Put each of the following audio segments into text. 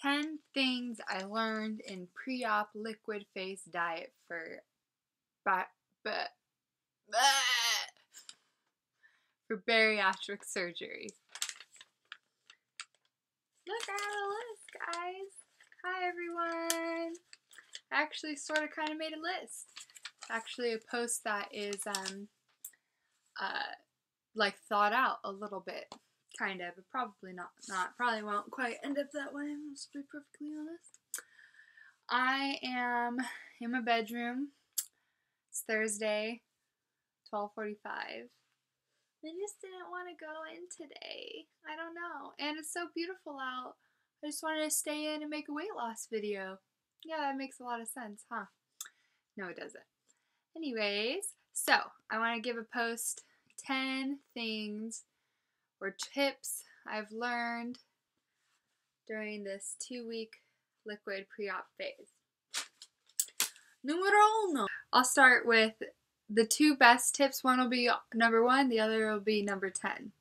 10 things I learned in pre-op liquid phase diet for ba- ba- for bariatric surgery. Look at the list, guys. Hi, everyone. I actually sort of kind of made a list. Actually, a post that is like thought out a little bit, kind of, but probably not. Probably won't quite end up that way. I'm just to be perfectly honest. I am in my bedroom. It's Thursday, 12:45. I just didn't want to go in today. I don't know. And it's so beautiful out. I just wanted to stay in and make a weight loss video. Yeah, that makes a lot of sense, huh? No, it doesn't. Anyways, so I want to give a post 10 things or tips I've learned during this 2-week liquid pre-op phase. Numero uno. I'll start with the 2 best tips. One will be number 1, the other will be number 10.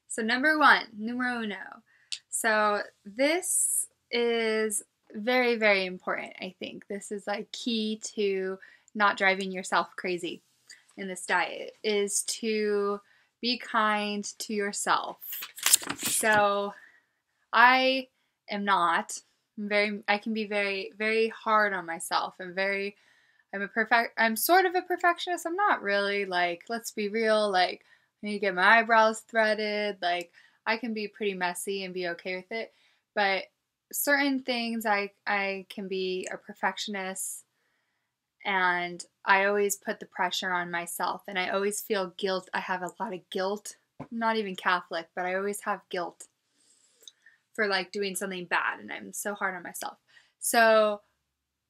So number 1, numero uno. So this is very, very important, I think. This is like key to not driving yourself crazy in this diet, is to be kind to yourself. So I am not. I can be very, very hard on myself. I'm sort of a perfectionist. I'm not really, like, let's be real, like, I need to get my eyebrows threaded. Like, I can be pretty messy and be okay with it. But certain things I can be a perfectionist, and I always put the pressure on myself, and I always feel guilt. I have a lot of guilt. I'm not even Catholic, but I always have guilt for like doing something bad, and I'm so hard on myself. So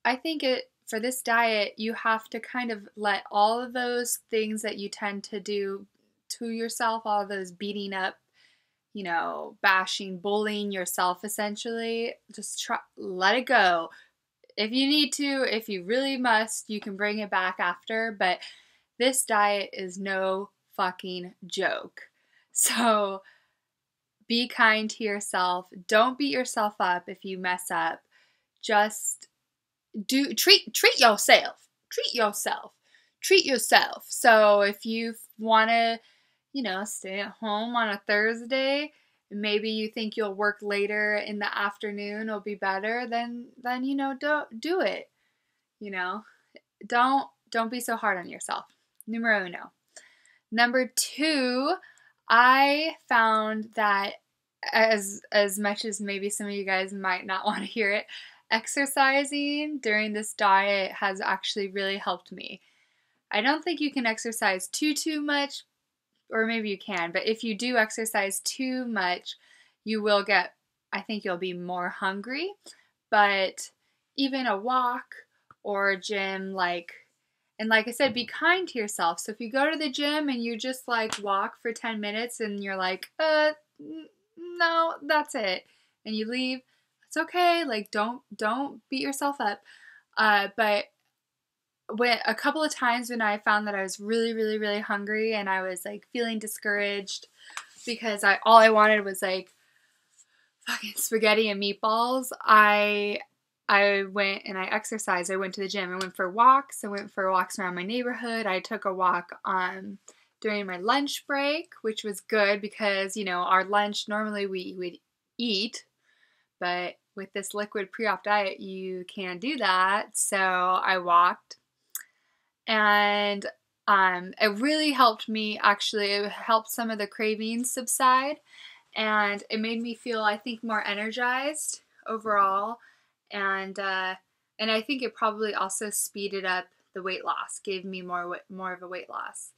I think for this diet, you have to kind of let all of those things that you tend to do to yourself, all of those beating up, bashing, bullying yourself, essentially, just let it go. If you need to, if you really must, you can bring it back after, but this diet is no fucking joke. So be kind to yourself. Don't beat yourself up if you mess up. Just treat yourself. Treat yourself. Treat yourself. So if you want to, stay at home on a Thursday, maybe you think you'll work later in the afternoon, it'll be better, then don't do it. Don't be so hard on yourself. Numero uno. Number 2, I found that as much as maybe some of you guys might not want to hear it, exercising during this diet has actually really helped me. I don't think you can exercise too much, or maybe you can, but if you do exercise too much, I think you'll be more hungry. But even a walk or a gym, and like I said, be kind to yourself. So if you go to the gym and you just like walk for 10 minutes and you're like, no, that's it, and you leave, it's okay. Like, don't beat yourself up. But when a couple of times when I found that I was really, really, really hungry and I was like feeling discouraged because all I wanted was like fucking spaghetti and meatballs, I went and I exercised. I went to the gym. I went for walks. I went for walks around my neighborhood. I took a walk during my lunch break, which was good because, our lunch, normally we would eat, but with this liquid pre-op diet, you can't do that. So I walked, and it really helped me. Actually, it helped some of the cravings subside, and it made me feel, I think, more energized overall. And I think it probably also speeded up the weight loss, gave me more of a weight loss.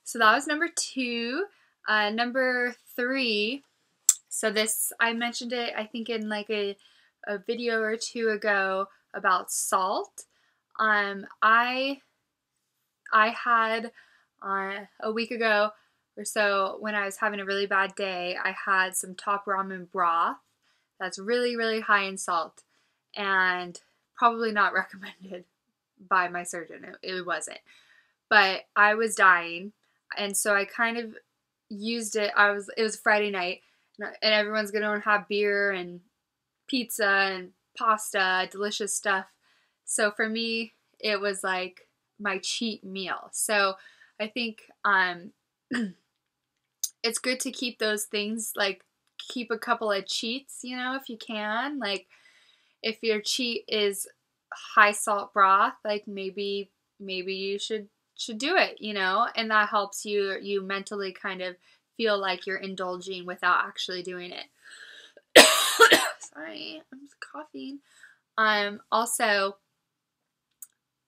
So that was number 2. Number 3. So this, I mentioned it, I think, in like a video or 2 ago about salt. I had a week ago or so, when I was having a really bad day, I had some top ramen broth that's really, really high in salt, and probably not recommended by my surgeon. It wasn't. But I was dying, and so I kind of used it. It was Friday night, and everyone's gonna have beer and pizza and pasta, delicious stuff. So for me, it was like my cheat meal. So I think it's good to keep those things, like keep a couple of cheats, you know, if you can. Like if your cheat is high salt broth, like maybe you should do it, you know, and that helps you mentally kind of feel like you're indulging without actually doing it. Sorry, I'm just coughing. Also,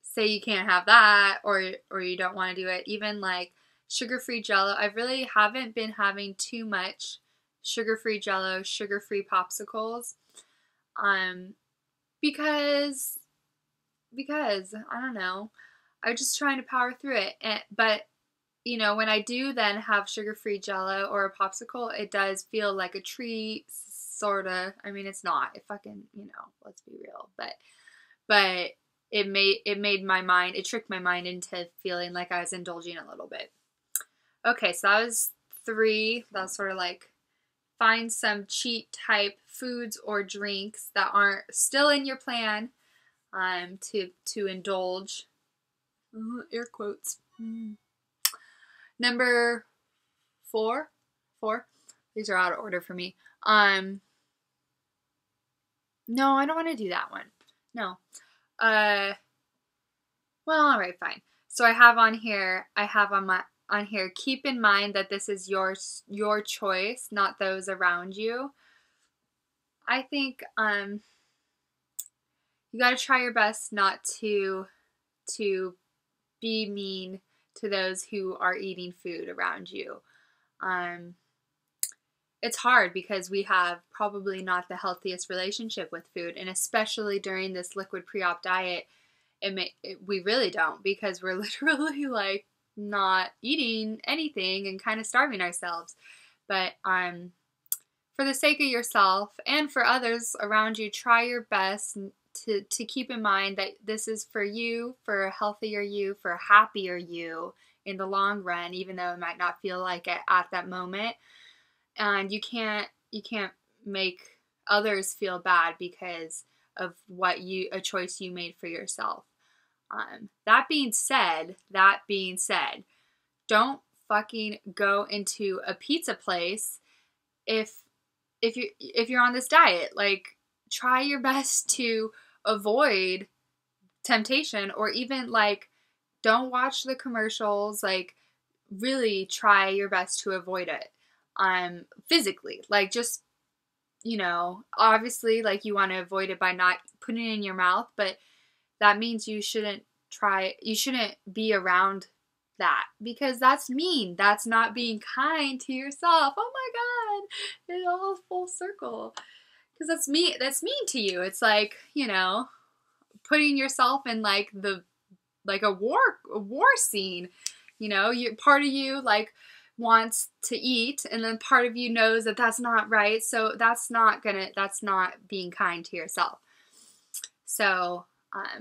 say you can't have that, or you don't want to do it, even like sugar-free Jello. I really haven't been having too much sugar-free Jello, sugar-free popsicles, because I don't know, I'm just trying to power through it. But you know, when I do then have sugar-free Jello or a popsicle, it does feel like a treat, sorta. I mean, it's not. It fucking, you know, let's be real. But it tricked my mind into feeling like I was indulging a little bit. Okay, so that was 3. That was sort of like find some cheat type foods or drinks that aren't still in your plan, to indulge. Air quotes. Number 4. These are out of order for me. No, I don't want to do that one. No. Well, all right, fine. So I have on here, keep in mind that this is your choice, not those around you. I think you got to try your best not to be mean to those who are eating food around you. It's hard because we have probably not the healthiest relationship with food, and especially during this liquid pre-op diet, we really don't, because we're literally like not eating anything and kind of starving ourselves. But for the sake of yourself and for others around you, try your best to keep in mind that this is for you, for a healthier you, for a happier you in the long run, even though it might not feel like it at that moment. And you can't make others feel bad because of a choice you made for yourself. That being said, don't fucking go into a pizza place if you're on this diet. Like, try your best to avoid temptation, or even like don't watch the commercials. Like, really try your best to avoid it. Physically, like, just, you know, obviously, like, you want to avoid it by not putting it in your mouth, but that means you shouldn't be around that, because that's mean. That's not being kind to yourself. Oh my God, it's all full circle. Because that's mean to you. It's like, you know, putting yourself in like a war scene. You know, part of you like wants to eat, and then part of you knows that that's not right. So that's not being kind to yourself. So,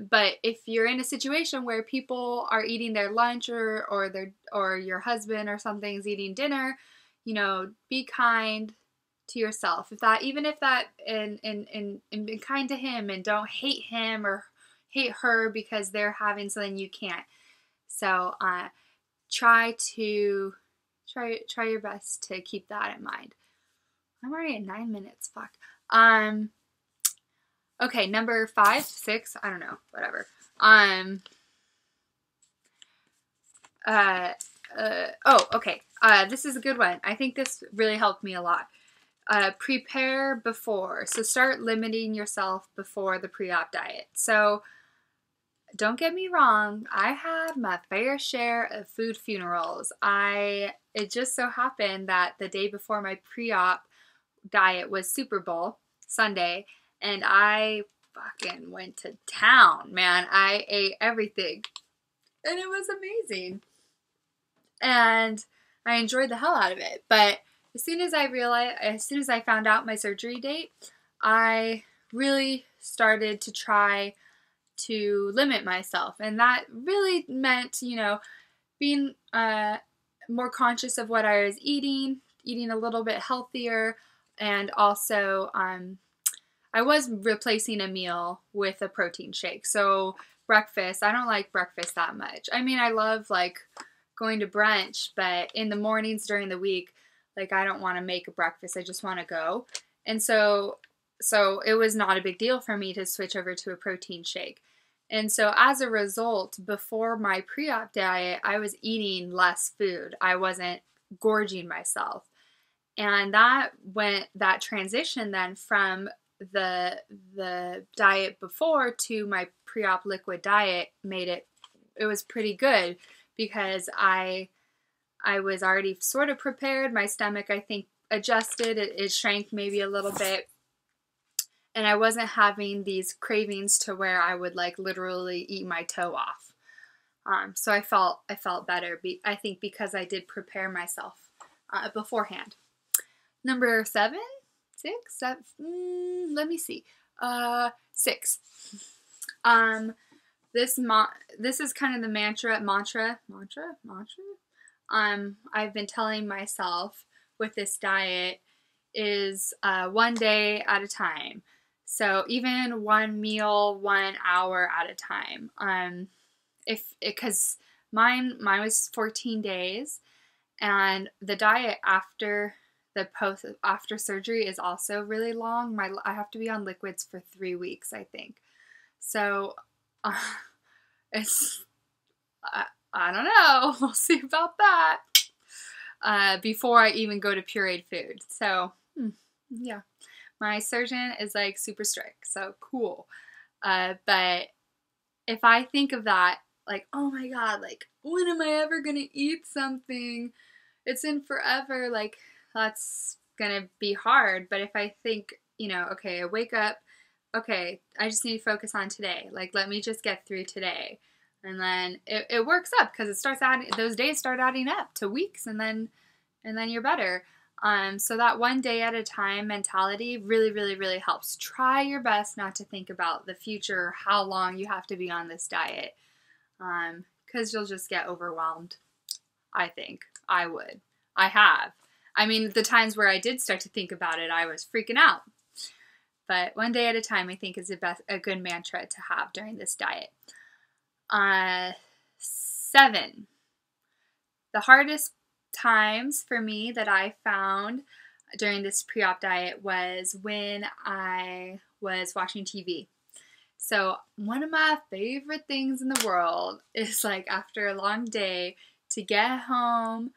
but if you're in a situation where people are eating their lunch, or your husband or something's eating dinner, you know, be kind to yourself. Even if that, and be kind to him, and don't hate him or hate her because they're having something you can't. So, try your best to keep that in mind. I'm already at 9 minutes. Fuck. Okay, number 5, 6, I don't know, whatever. Okay. This is a good one. I think this really helped me a lot. Prepare before. So start limiting yourself before the pre-op diet. So don't get me wrong, I had my fair share of food funerals. It just so happened that the day before my pre-op diet was Super Bowl Sunday, and I fucking went to town, man. I ate everything, and it was amazing. And I enjoyed the hell out of it. But as soon as I found out my surgery date, I really started to try to limit myself. And that really meant, you know, being more conscious of what I was eating a little bit healthier, and also I was replacing a meal with a protein shake. So breakfast, I don't like breakfast that much. I mean, I love like going to brunch, but in the mornings during the week, like I don't want to make a breakfast. I just want to go. And so it was not a big deal for me to switch over to a protein shake. And so as a result, before my pre-op diet, I was eating less food. I wasn't gorging myself. And that transition then from the diet before to my pre-op liquid diet made it was pretty good, because I was already sort of prepared. My stomach, I think, adjusted. It shrank maybe a little bit. And I wasn't having these cravings to where I would like literally eat my toe off. So I felt better. I think because I did prepare myself beforehand. Number 7, 6, 7. Let me see. 6. This is kind of the mantra. I've been telling myself with this diet is 1 day at a time. So even one meal, 1 hour at a time. Because mine was 14 days, and the diet after surgery is also really long. I have to be on liquids for 3 weeks, I think. So it's I don't know. We'll see about that. Before I even go to pureed food. So yeah. My surgeon is like super strict, so cool. But if I think of that, like, oh my God, like, when am I ever gonna eat something? It's in forever, like, that's gonna be hard. But if I think, okay, I wake up, okay, I just need to focus on today. Like, let me just get through today. And then it works up, because those days start adding up to weeks, and then you're better. So that 1 day at a time mentality really, really, really helps. Try your best not to think about the future, how long you have to be on this diet, because you'll just get overwhelmed. I think I would. I have. I mean, the times where I did start to think about it, I was freaking out. But 1 day at a time, I think, is a good mantra to have during this diet. 7. The hardest times for me that I found during this pre-op diet was when I was watching TV. So one of my favorite things in the world is like after a long day to get home,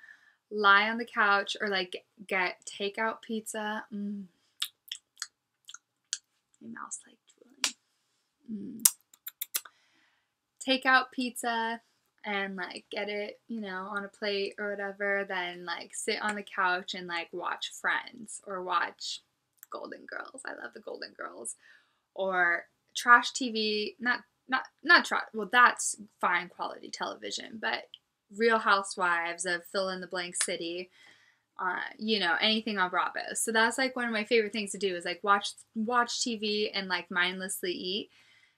lie on the couch, or like get takeout pizza. My mouth's like drooling. Takeout pizza and like get it, on a plate or whatever, then like sit on the couch and like watch Friends or watch Golden Girls. I love the Golden Girls. Or trash TV, not trash, well, that's fine quality television, but Real Housewives of fill in the blank city, anything on Bravo. So that's like one of my favorite things to do is like watch TV and like mindlessly eat.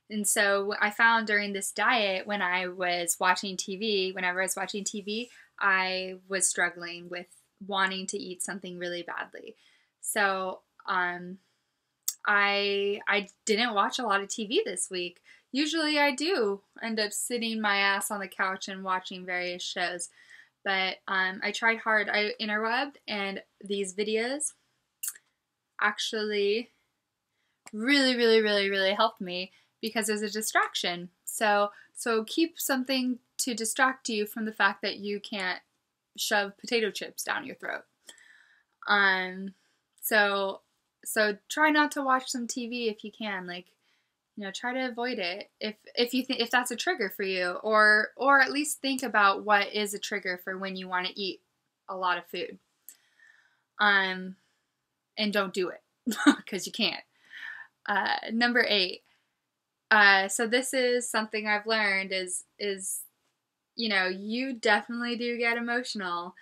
And so I found during this diet, whenever I was watching TV, I was struggling with wanting to eat something really badly. So I didn't watch a lot of TV this week. Usually I do end up sitting my ass on the couch and watching various shows. But I tried hard. I interwebbed, and these videos actually really, really, really, really helped me, because there's a distraction. So keep something to distract you from the fact that you can't shove potato chips down your throat. So try not to watch some TV if you can. Like, try to avoid it if that's a trigger for you, or at least think about what is a trigger for when you want to eat a lot of food. And don't do it because you can't. Number 8. So this is something I've learned is, you definitely do get emotional.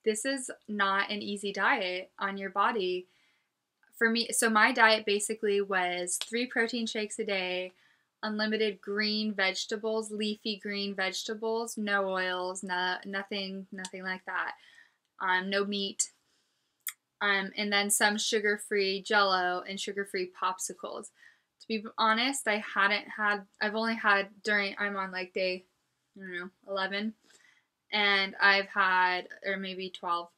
This is not an easy diet on your body. For me, so my diet basically was 3 protein shakes a day, unlimited green vegetables, leafy green vegetables, no oils, nothing like that. No meat. And then some sugar-free Jello and sugar-free popsicles. To be honest, I've only had I'm on like day, I don't know, 11, and I've had, or maybe 12,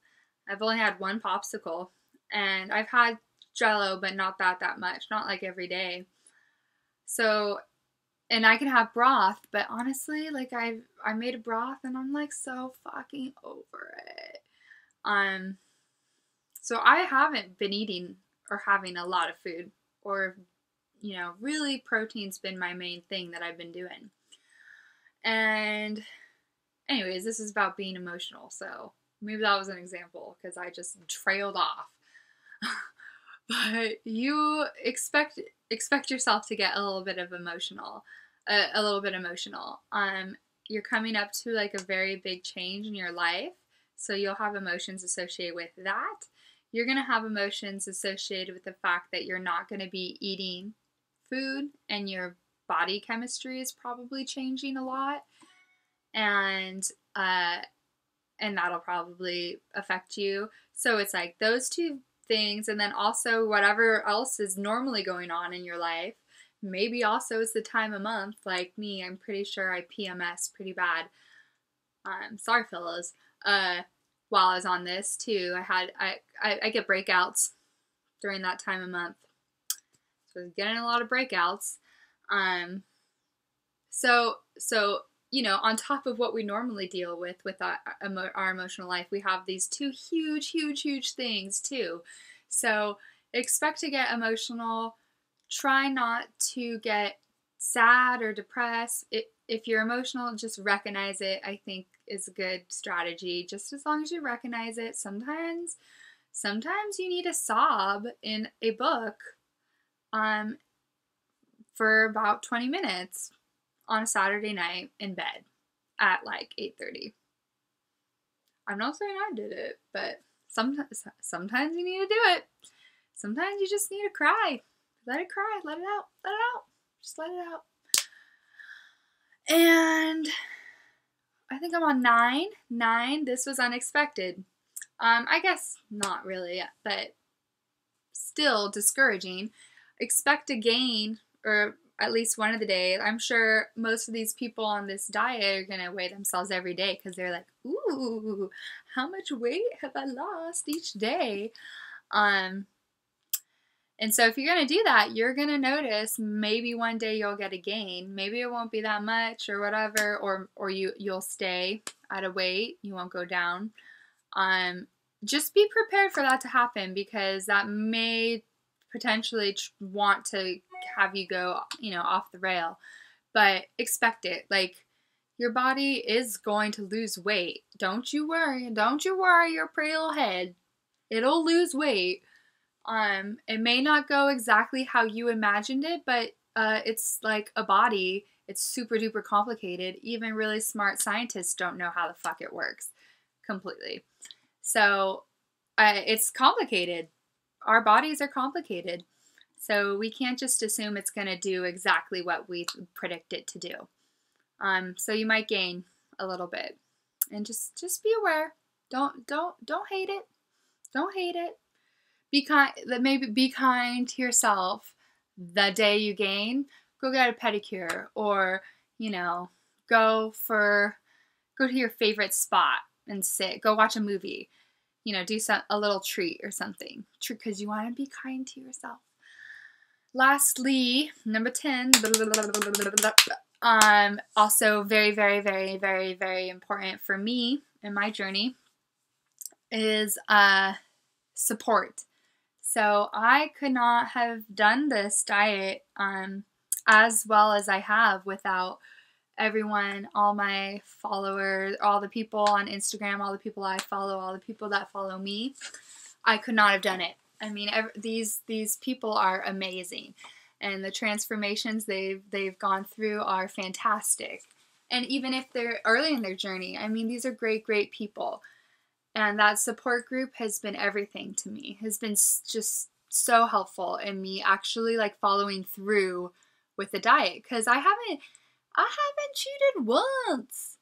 I've only had one popsicle, and I've had Jello, but not that much, not like every day. So, and I can have broth, but honestly, like I made a broth and I'm like so fucking over it. So I haven't been eating or having a lot of food, or, really protein's been my main thing that I've been doing. And anyways, this is about being emotional, so maybe that was an example because I just trailed off. But you expect yourself to get a little bit emotional. You're coming up to like a very big change in your life, so you'll have emotions associated with that. You're going to have emotions associated with the fact that you're not going to be eating food, and your body chemistry is probably changing a lot, and that'll probably affect you. So it's like those two things, and then also whatever else is normally going on in your life. Maybe also it's the time of month. Like me, I'm pretty sure I PMS pretty bad. Sorry, fellas. While I was on this too, I get breakouts during that time of month. So I was getting a lot of breakouts. So on top of what we normally deal with our emotional life, we have these two huge things too. So expect to get emotional. Try not to get sad or depressed. If you're emotional, just recognize it, I think is a good strategy. Just as long as you recognize it. Sometimes you need a sob in a book for about 20 minutes on a Saturday night in bed at like 8:30. I'm not saying I did it, but sometimes you need to do it. Sometimes you just need to cry. Let it cry. Let it out. Let it out. Just let it out. And I think I'm on 9. 9. This was unexpected. I guess not really, but still discouraging. Expect to gain, or at least one of the days. I'm sure most of these people on this diet are going to weigh themselves every day because they're like, ooh, how much weight have I lost each day? And so if you're going to do that, you're going to notice maybe one day you'll get a gain. Maybe it won't be that much or whatever, or you'll stay at a weight. You won't go down. Just be prepared for that to happen, because that may potentially want to have you go, off the rail. But expect it. Like, your body is going to lose weight. Don't you worry. Don't you worry your pretty little head. It'll lose weight. It may not go exactly how you imagined it, but it's like a body. It's super duper complicated. Even really smart scientists don't know how the fuck it works completely. So it's complicated. Our bodies are complicated. So we can't just assume it's going to do exactly what we predict it to do. So you might gain a little bit, and just be aware. Don't hate it. Don't hate it. Be kind. Maybe be kind to yourself. The day you gain, go get a pedicure, or go to your favorite spot and sit. Go watch a movie. Do a little treat or something, because you want to be kind to yourself. Lastly, number 10. Also very, very, very, very, very important for me in my journey is support. So I could not have done this diet as well as I have without everyone, all my followers, all the people on Instagram, all the people I follow, all the people that follow me. I could not have done it. I mean, these people are amazing, and the transformations they've gone through are fantastic. And even if they're early in their journey, I mean, these are great people. And that support group has been everything to me. Has been just so helpful in me actually like following through with the diet, because I haven't cheated once.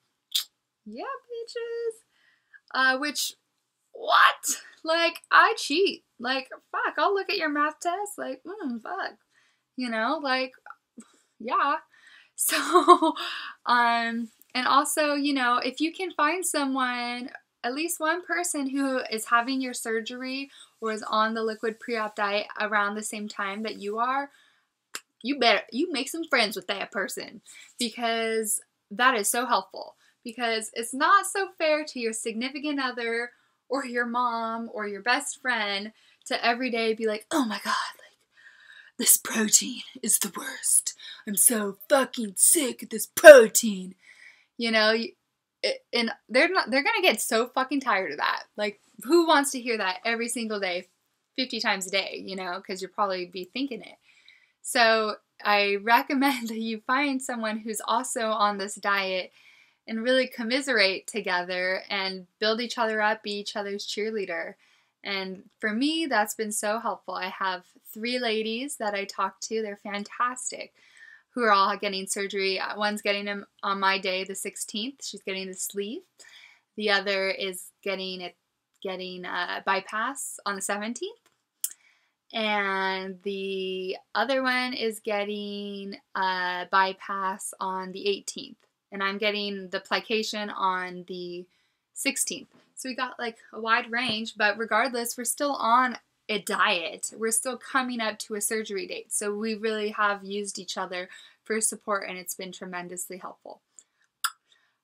Yeah, bitches. Which, what? Like, I cheat. Like, fuck, I'll look at your math test. Like, fuck. You know, like, yeah. So, and also, you know, if you can find someone, at least one person who is having your surgery or is on the liquid pre-op diet around the same time that you are, you make some friends with that person, because that is so helpful. Because it's not so fair to your significant other or your mom or your best friend to every day be like, oh my God, like, this protein is the worst. I'm so fucking sick of this protein. You know, and they're gonna get so fucking tired of that. Like, who wants to hear that every single day, 50 times a day, you know, because you'll probably be thinking it. So I recommend that you find someone who's also on this diet and really commiserate together and build each other up, be each other's cheerleader. And for me, that's been so helpful. I have 3 ladies that I talk to. They're fantastic, who are all getting surgery. One's getting them on my day, the 16th. She's getting the sleeve. The other is getting a bypass on the 17th. And the other one is getting a bypass on the 18th. And I'm getting the plication on the 16th. So we got like a wide range, but regardless, we're still on a diet. We're still coming up to a surgery date. So we really have used each other for support, and it's been tremendously helpful.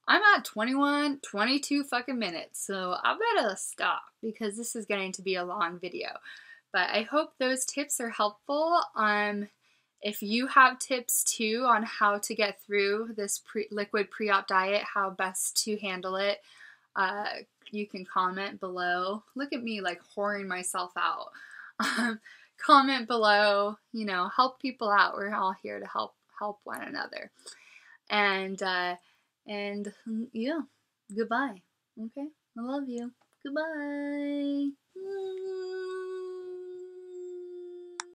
I'm at 22 fucking minutes, so I better stop because this is getting to be a long video. But I hope those tips are helpful. If you have tips too on how to get through this liquid pre-op diet, how best to handle it, you can comment below. Look at me like whoring myself out. Comment below, you know, help people out. We're all here to help one another. And yeah, goodbye. Okay, I love you. Goodbye.